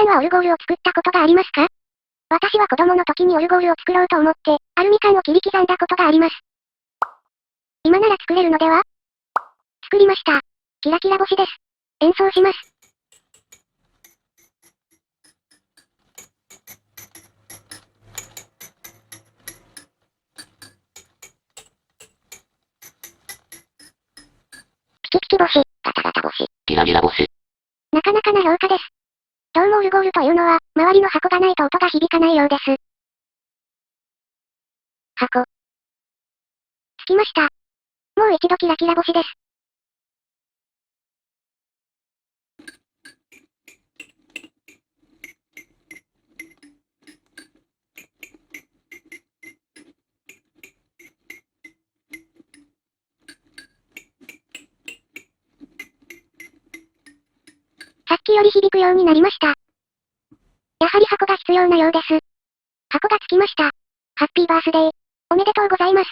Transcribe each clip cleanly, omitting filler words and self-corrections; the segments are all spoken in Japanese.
んはオルゴールを作ったことがありますか？私は子供の時にオルゴールを作ろうと思って、アルミ缶を切り刻んだことがあります。今なら作れるのでは？作りました。キラキラ星です。演奏します。ピキピキ星、ガタガタ星、ギラギラ星。なかなかな評価です。どうもオルゴールというのは、周りの箱がないと音が響かないようです。箱。つきました。もう一度キラキラ星です。さっきより響くようになりました。やはり箱が必要なようです。箱がつきました。ハッピーバースデー。おめでとうございます。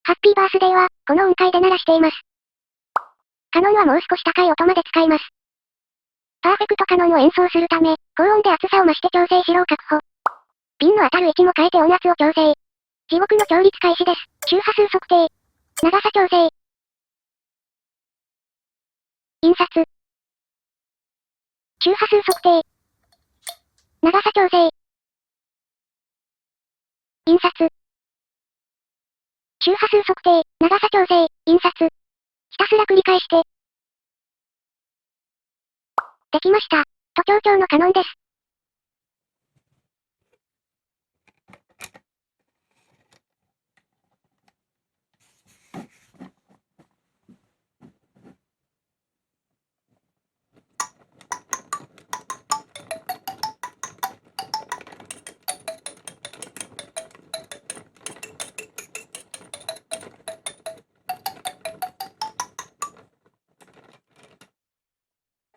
ハッピーバースデーは、この音階で鳴らしています。カノンはもう少し高い音まで使います。パーフェクトカノンを演奏するため、高音で厚さを増して調整しろを確保。ピンの当たる位置も変えて音圧を調整。地獄の調律開始です。周波数測定。長さ調整。印刷。周波数測定。長さ調整。印刷。周波数測定、長さ調整、印刷。ひたすら繰り返して。できました。都庁長のカノンです。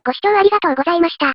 ご視聴ありがとうございました。